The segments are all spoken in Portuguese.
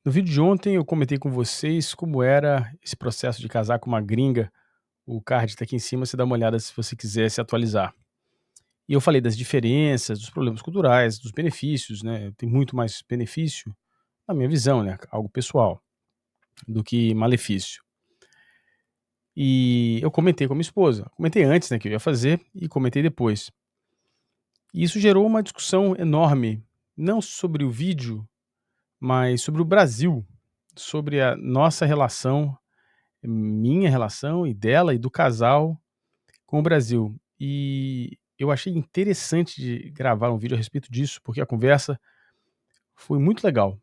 No vídeo de ontem eu comentei com vocês como era esse processo de casar com uma gringa. O card está aqui em cima, você dá uma olhada se você quiser se atualizar. E eu falei das diferenças, dos problemas culturais, dos benefícios, né? Tem muito mais benefício, na minha visão, né? Algo pessoal, do que malefício. E eu comentei com a minha esposa. Comentei antes, né, que eu ia fazer e comentei depois. E isso gerou uma discussão enorme, não sobre o vídeo, mas sobre o Brasil, sobre a nossa relação, minha relação e dela e do casal com o Brasil. E eu achei interessante de gravar um vídeo a respeito disso, porque a conversa foi muito legal,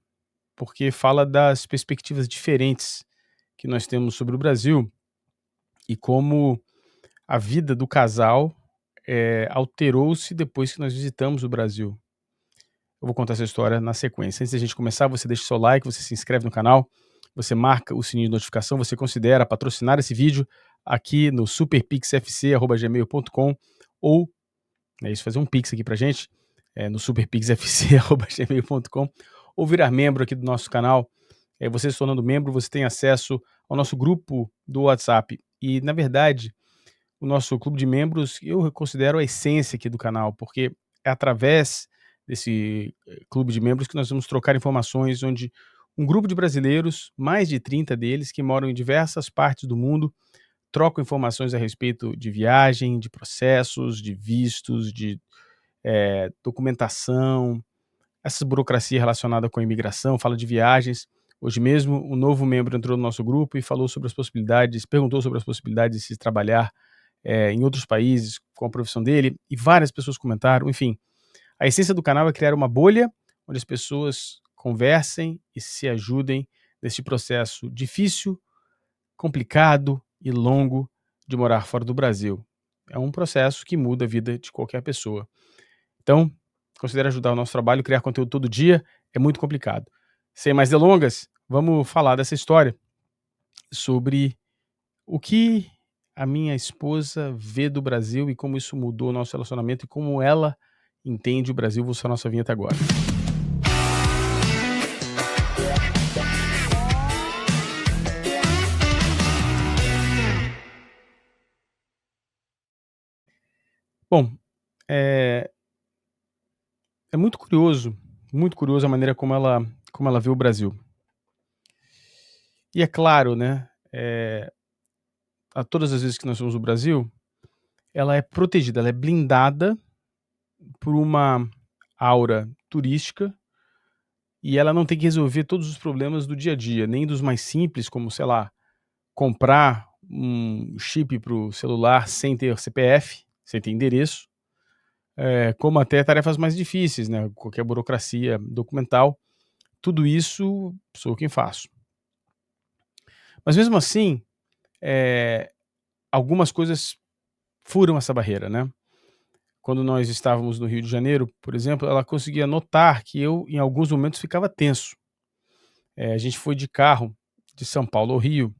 porque fala das perspectivas diferentes que nós temos sobre o Brasil e como a vida do casal alterou-se depois que nós visitamos o Brasil. Eu vou contar essa história na sequência. Antes da gente começar, você deixa o seu like, você se inscreve no canal, você marca o sininho de notificação, você considera patrocinar esse vídeo aqui no superpixfc@gmail.com ou isso, fazer um pix aqui pra gente, no superpixfc@gmail.com ou virar membro aqui do nosso canal. Você se tornando membro, você tem acesso ao nosso grupo do WhatsApp. E, na verdade, o nosso clube de membros, eu considero a essência aqui do canal, porque é através desse clube de membros que nós vamos trocar informações, onde um grupo de brasileiros, mais de 30 deles, que moram em diversas partes do mundo, trocam informações a respeito de viagem, de processos, de vistos, de documentação, essa burocracia relacionada com a imigração, fala de viagens. Hoje mesmo, um novo membro entrou no nosso grupo e falou sobre as possibilidades, perguntou sobre as possibilidades de se trabalhar em outros países com a profissão dele, e várias pessoas comentaram. Enfim, a essência do canal é criar uma bolha onde as pessoas conversem e se ajudem nesse processo difícil, complicado e longo de morar fora do Brasil. É um processo que muda a vida de qualquer pessoa. Então, considere ajudar o nosso trabalho, criar conteúdo todo dia é muito complicado. Sem mais delongas, vamos falar dessa história sobre o que a minha esposa vê do Brasil e como isso mudou o nosso relacionamento e como ela entende o Brasil. Vou usar a nossa vinheta agora. Bom, é, é muito curioso a maneira como ela vê o Brasil. E é claro, né, a todas as vezes que nós vamos ao Brasil, ela é protegida, ela é blindada por uma aura turística e ela não tem que resolver todos os problemas do dia a dia, nem dos mais simples, como, sei lá, comprar um chip para o celular sem ter CPF, sem ter endereço, como até tarefas mais difíceis, né? Qualquer burocracia documental, tudo isso sou eu quem faço. Mas mesmo assim, eh, algumas coisas furam essa barreira, né? Quando nós estávamos no Rio de Janeiro, por exemplo, ela conseguia notar que eu, em alguns momentos, ficava tenso. A gente foi de carro de São Paulo ao Rio,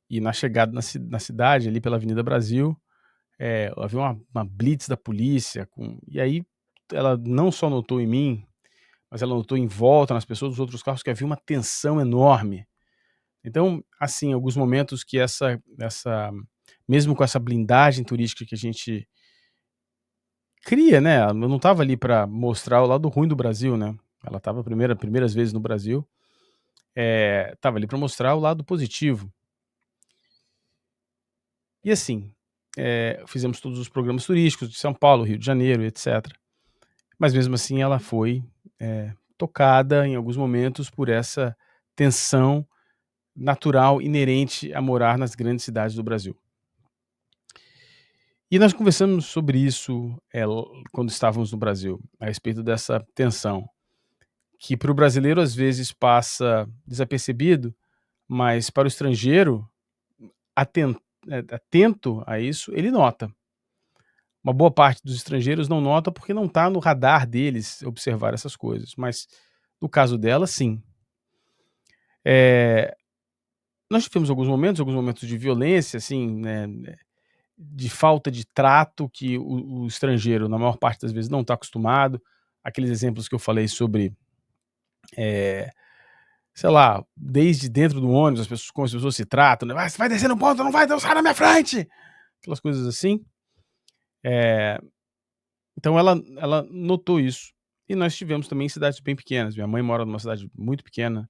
e na chegada na cidade, ali pela Avenida Brasil, havia uma blitz da polícia, e aí ela não só notou em mim, mas ela notou em volta, nas pessoas dos outros carros, que havia uma tensão enorme. Então, assim, em alguns momentos que essa mesmo com essa blindagem turística que a gente cria, né, eu não estava ali para mostrar o lado ruim do Brasil, né, ela estava primeiras vezes no Brasil, estava ali para mostrar o lado positivo. E assim, fizemos todos os programas turísticos de São Paulo, Rio de Janeiro, etcétera. Mas mesmo assim ela foi, tocada em alguns momentos por essa tensão natural inerente a morar nas grandes cidades do Brasil. E nós conversamos sobre isso, quando estávamos no Brasil, a respeito dessa tensão, que para o brasileiro às vezes passa desapercebido, mas para o estrangeiro, atento a isso, ele nota. Uma boa parte dos estrangeiros não nota, porque não está no radar deles observar essas coisas, mas no caso dela, sim. Eh, Nós tivemos alguns momentos de violência, assim, né, de falta de trato que o estrangeiro, na maior parte das vezes, não está acostumado. Aqueles exemplos que eu falei sobre, sei lá, desde dentro do ônibus, como as pessoas se tratam, né, "Vai, você vai descer no ponto, não vai, então sai da minha frente!", aquelas coisas assim. Eh, então ela notou isso. E nós tivemos também em cidades bem pequenas. Minha mãe mora numa cidade muito pequena,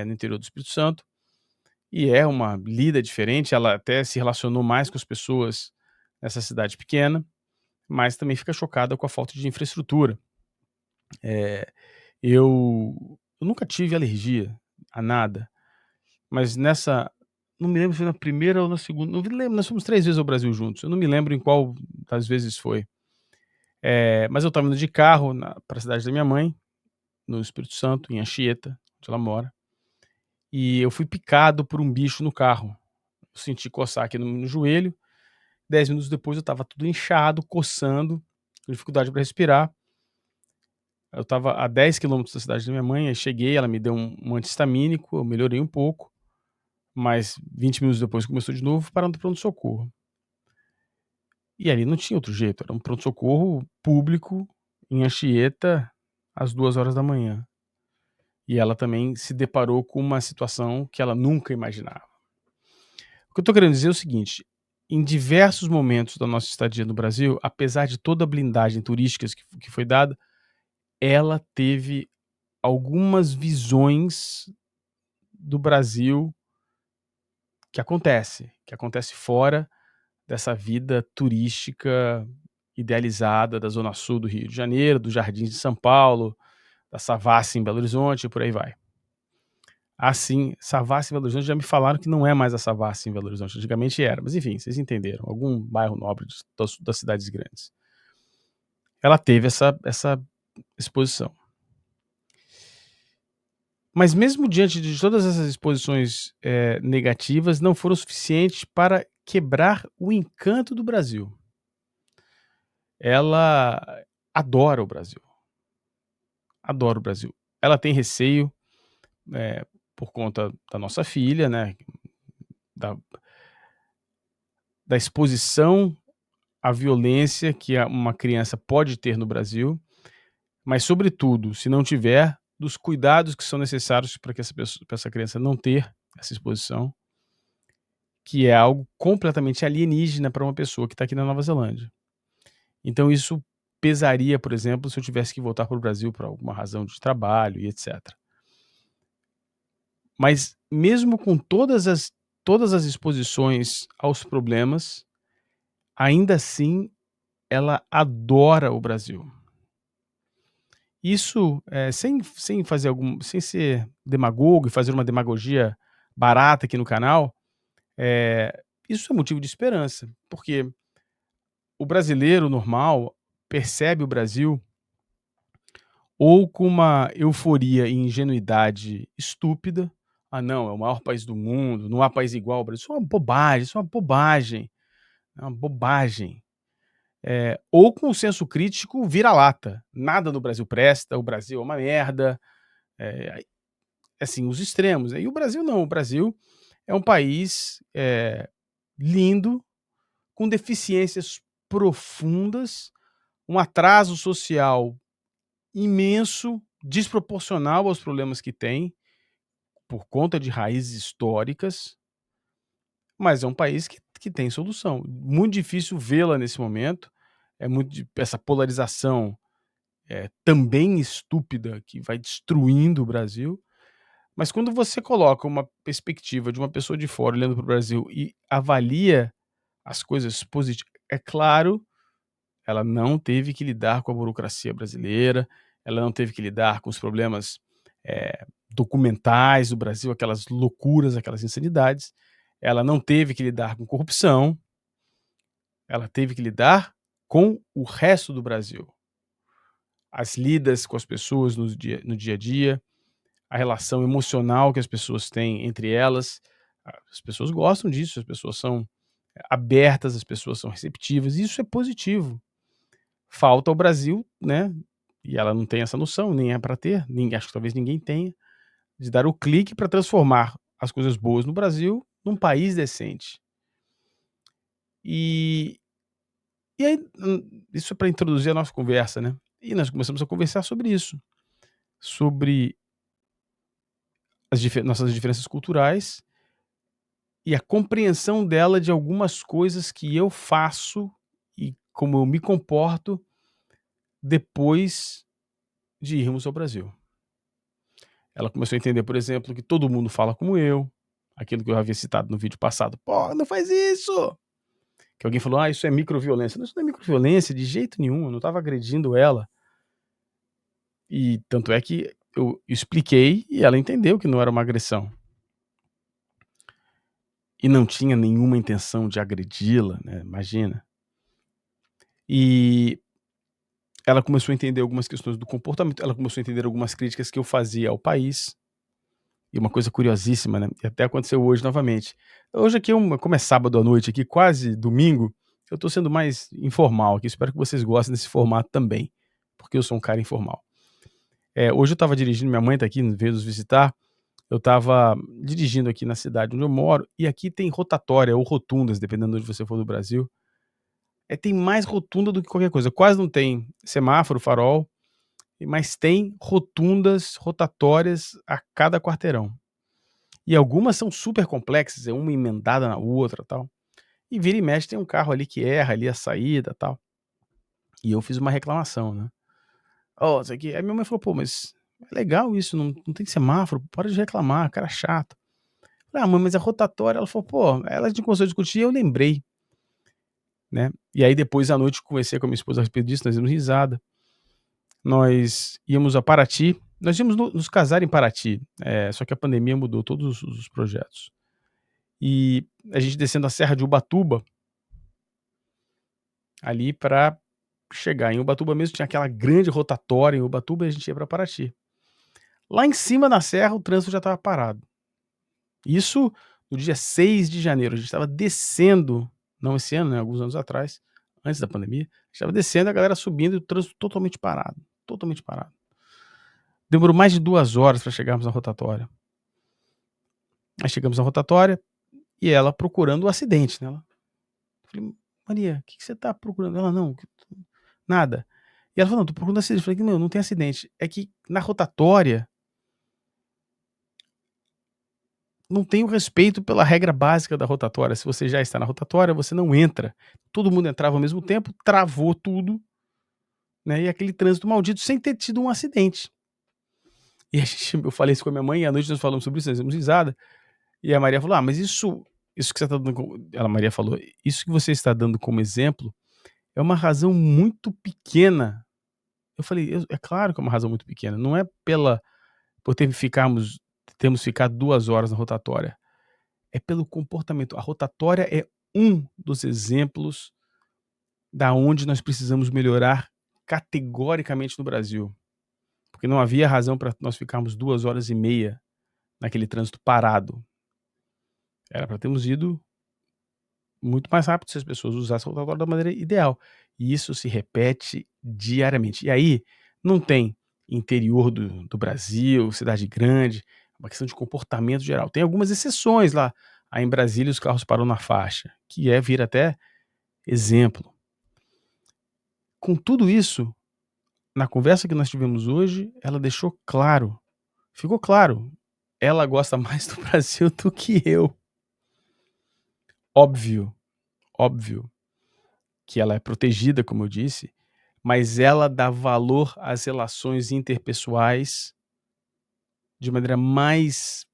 no interior do Espírito Santo, e é uma lida diferente. Ela até se relacionou mais com as pessoas nessa cidade pequena, mas também fica chocada com a falta de infraestrutura. Eh, eu nunca tive alergia a nada, mas nessa, não me lembro se foi na primeira ou na segunda, não me lembro, nós fomos 3 vezes ao Brasil juntos, eu não me lembro em qual das vezes foi. Mas eu estava indo de carro pra cidade da minha mãe, no Espírito Santo, em Anchieta, onde ela mora, e eu fui picado por um bicho no carro. Eu senti coçar aqui no joelho. 10 minutos depois eu estava tudo inchado, coçando, com dificuldade para respirar. Eu estava a 10 quilômetros da cidade da minha mãe, aí cheguei, ela me deu um anti-histamínico, eu melhorei um pouco, mas 20 minutos depois começou de novo, parando no pronto-socorro. E ali não tinha outro jeito, era um pronto-socorro público em Anchieta, às 2 horas da manhã. E ela também se deparou com uma situação que ela nunca imaginava. O que eu estou querendo dizer é o seguinte: em diversos momentos da nossa estadia no Brasil, apesar de toda a blindagem turística que foi dada, ela teve algumas visões do Brasil que acontece fora dessa vida turística idealizada da zona sul do Rio de Janeiro, dos Jardins de São Paulo, da Savassi em Belo Horizonte e por aí vai. Assim, Savassi em Belo Horizonte já me falaram que não é mais a Savassi em Belo Horizonte, antigamente era, mas enfim, vocês entenderam, algum bairro nobre das cidades grandes. Ela teve essa exposição. Mas mesmo diante de todas essas exposições, negativas, não foram suficientes para quebrar o encanto do Brasil. Ela adora o Brasil, adora o Brasil. Ela tem receio, por conta da nossa filha, né, da da exposição à violência que uma criança pode ter no Brasil, mas sobretudo, se não tiver, dos cuidados que são necessários para que pra essa criança não ter essa exposição, que é algo completamente alienígena para uma pessoa que está aqui na Nova Zelândia. Então isso pesaria, por exemplo, se eu tivesse que voltar para o Brasil por alguma razão de trabalho e etcétera. Mas mesmo com todas as exposições aos problemas, ainda assim ela adora o Brasil. Isso, sem ser demagogo e fazer uma demagogia barata aqui no canal, isso é motivo de esperança, porque o brasileiro normal percebe o Brasil ou com uma euforia e ingenuidade estúpida: "Ah não, é o maior país do mundo, não há país igual ao Brasil", isso é uma bobagem, isso é uma bobagem, é uma bobagem. Ou com o senso crítico vira-lata: "Nada no Brasil presta, o Brasil é uma merda", aí, assim, os extremos, né. E o Brasil não, o Brasil é um país, lindo, com deficiências profundas, um atraso social imenso, desproporcional aos problemas que tem, por conta de raízes históricas, mas é um país que tem solução. Muito difícil vê-la nesse momento, é muito di essa polarização, também estúpida, que vai destruindo o Brasil, mas quando você coloca uma perspectiva de uma pessoa de fora olhando para o Brasil e avalia as coisas é claro, ela não teve que lidar com a burocracia brasileira, ela não teve que lidar com os problemas, documentais do Brasil, aquelas loucuras, aquelas insanidades. Ela não teve que lidar com corrupção, ela teve que lidar com o resto do Brasil. As lidas com as pessoas no dia a dia, a relação emocional que as pessoas têm entre elas. As pessoas gostam disso, as pessoas são abertas, as pessoas são receptivas, e isso é positivo. Falta ao Brasil, né, e ela não tem essa noção, nem é para ter, acho que talvez ninguém tenha, de dar o clique para transformar as coisas boas no Brasil num país decente. E e aí, isso é para introduzir a nossa conversa, né, e nós começamos a conversar sobre isso, sobre nossas diferenças culturais e a compreensão dela de algumas coisas que eu faço e como eu me comporto depois de irmos ao Brasil. Ela começou a entender, por exemplo, que todo mundo fala como eu, aquilo que eu havia citado no vídeo passado. "Pô, não faz isso!" Que alguém falou: "Ah, isso é microviolência". Não, isso não é microviolência de jeito nenhum, eu não estava agredindo ela. E tanto é que eu expliquei e ela entendeu que não era uma agressão. E não tinha nenhuma intenção de agredi-la, né, imagina. E ela começou a entender algumas questões do comportamento, ela começou a entender algumas críticas que eu fazia ao país. E uma coisa curiosíssima, né, e até aconteceu hoje novamente. Hoje aqui como é sábado à noite aqui, quase domingo, eu tô sendo mais informal aqui, espero que vocês gostem desse formato também, porque eu sou um cara informal. Hoje eu estava dirigindo, minha mãe tá aqui, veio nos visitar, eu estava dirigindo aqui na cidade onde eu moro, e aqui tem rotatória ou rotundas, dependendo de onde você for do Brasil. Tem mais rotunda do que qualquer coisa, quase não tem semáforo, farol, mas tem rotundas, rotatórias a cada quarteirão. E algumas são super complexas, é uma emendada na outra, tal. E vira e mexe tem um carro ali que erra ali a saída, tal. E eu fiz uma reclamação, né. "Ó, isso aqui", aí minha mãe falou: "Pô, mas é legal isso, não tem semáforo, para de reclamar, cara chato". Falei: "Ah, mãe, mas é rotatória", ela falou: "Pô", ela começou a discutir e eu lembrei, né. E aí depois à noite conversei com a minha esposa a respeito disso, nós demos risada. Nós íamos a Paraty, nós íamos nos casar em Paraty, só que a pandemia mudou todos os projetos. E a gente descendo a serra de Ubatuba, ali pra chegar em Ubatuba mesmo, tinha aquela grande rotatória em Ubatuba e a gente ia pra Paraty. Lá em cima na serra o trânsito já estava parado. Isso no dia 6 de janeiro, a gente estava descendo, não esse ano, né, alguns anos atrás, antes da pandemia, a gente estava descendo, a galera subindo e o trânsito totalmente parado, totalmente parado. Demorou mais de 2 horas pra chegarmos na rotatória. Aí chegamos na rotatória e ela procurando o acidente, né, ela falei: "Maria, o que que você tá procurando?" Ela: "Não, nada". E ela falou: "Não, tô procurando acidente". Eu falei: "Meu, não tem acidente, é que na rotatória não tem o respeito pela regra básica da rotatória, se você já está na rotatória, você não entra". Todo mundo entrava ao mesmo tempo, travou tudo, né, e aquele trânsito maldito sem ter tido um acidente. E a gente eu falei isso com a minha mãe e à noite nós falamos sobre isso, nós demos risada, e a Maria falou: "Ah, mas isso que você tá dando como", ela Maria falou: "Isso que você está dando como exemplo é uma razão muito pequena". Eu falei: "É claro que é uma razão muito pequena, não é por termos ficado 2 horas na rotatória, é pelo comportamento. A rotatória é um dos exemplos da onde nós precisamos melhorar categoricamente no Brasil, porque não havia razão para nós ficarmos 2 horas e meia naquele trânsito parado. Era para termos ido muito mais rápido se as pessoas usassem a rotatória da maneira ideal. E isso se repete diariamente. E aí, não tem interior do Brasil, cidade grande, é uma questão de comportamento geral. Tem algumas exceções lá. Aí em Brasília os carros param na faixa, que vira até exemplo. Com tudo isso, na conversa que nós tivemos hoje, ela deixou claro, ficou claro, ela gosta mais do Brasil do que eu. Óbvio, óbvio que ela é protegida, como eu disse, mas ela dá valor às relações interpessoais de maneira mais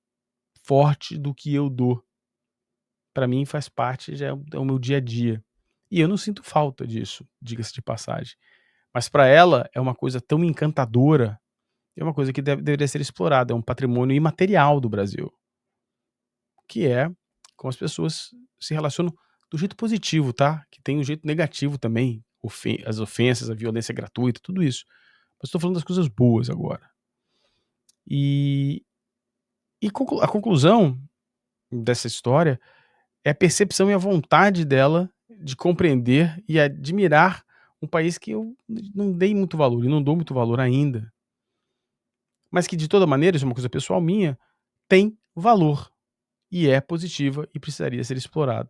forte do que eu dou. Para mim faz parte, já é o meu dia a dia. E eu não sinto falta disso, diga-se de passagem. Mas para ela é uma coisa tão encantadora, é uma coisa que deveria ser explorada, é um patrimônio imaterial do Brasil, que é como as pessoas se relacionam do jeito positivo, tá? Que tem um jeito negativo também, as ofensas, a violência gratuita, tudo isso. Mas estou falando das coisas boas agora. E, a conclusão dessa história é a percepção e a vontade dela de compreender e admirar um país que eu não dei muito valor e não dou muito valor ainda, mas que de toda maneira, isso é uma coisa pessoal minha, tem valor e é positiva e precisaria ser explorado.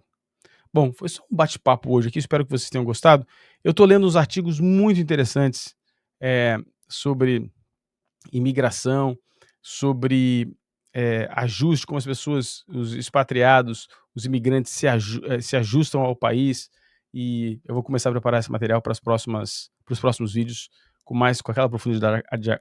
Bom, foi só um bate-papo hoje aqui, espero que vocês tenham gostado. Eu estou lendo uns artigos muito interessantes, sobre imigração, sobre ajuste, como as pessoas, os expatriados, os imigrantes se ajustam ao país, e eu vou começar a preparar esse material para os próximos vídeos com aquela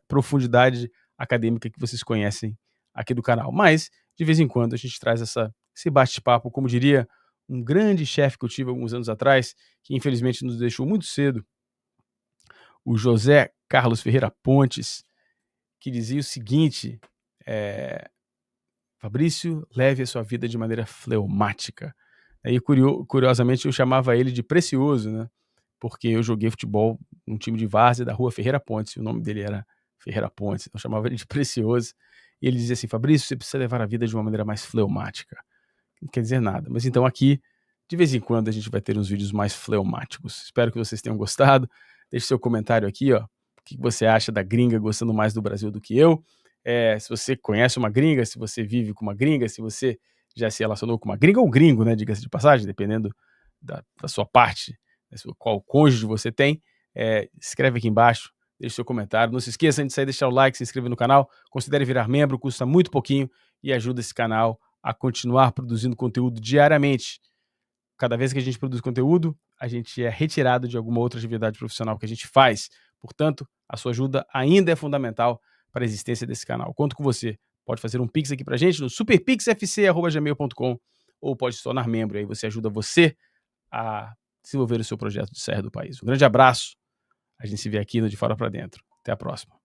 profundidade acadêmica que vocês conhecem aqui do canal. Mas, de vez em quando, a gente traz esse bate-papo, como diria um grande chefe que eu tive alguns anos atrás, que infelizmente nos deixou muito cedo, o José Carlos Ferreira Pontes, que dizia o seguinte: Fabrício, leve a sua vida de maneira fleumática. Aí, curiosamente, eu chamava ele de Precioso, né? Porque eu joguei futebol num time de várzea da rua Ferreira Pontes, e o nome dele era Ferreira Pontes, então eu chamava ele de Precioso. E ele dizia assim: Fabrício, você precisa levar a vida de uma maneira mais fleumática. Não quer dizer nada. Mas então aqui, de vez em quando, a gente vai ter uns vídeos mais fleumáticos. Espero que vocês tenham gostado. Deixe seu comentário aqui, ó. O que você acha da gringa gostando mais do Brasil do que eu? Se você conhece uma gringa, se você vive com uma gringa, se você já se relacionou com uma gringa ou gringo, né? Diga-se de passagem, dependendo da sua parte, né, qual cônjuge você tem. Escreve aqui embaixo, deixe seu comentário. Não se esqueça de sair, deixar o like, se inscrever no canal. Considere virar membro, custa muito pouquinho e ajuda esse canal a continuar produzindo conteúdo diariamente. Cada vez que a gente produz conteúdo, a gente é retirado de alguma outra atividade profissional que a gente faz. Portanto, a sua ajuda ainda é fundamental para a existência desse canal. Conto com você. Pode fazer um pix aqui pra gente no superpixfc@gmail.com ou pode se tornar membro. Aí você ajuda você a desenvolver o seu projeto de sair do país. Um grande abraço. A gente se vê aqui no De Fora para Dentro. Até a próxima.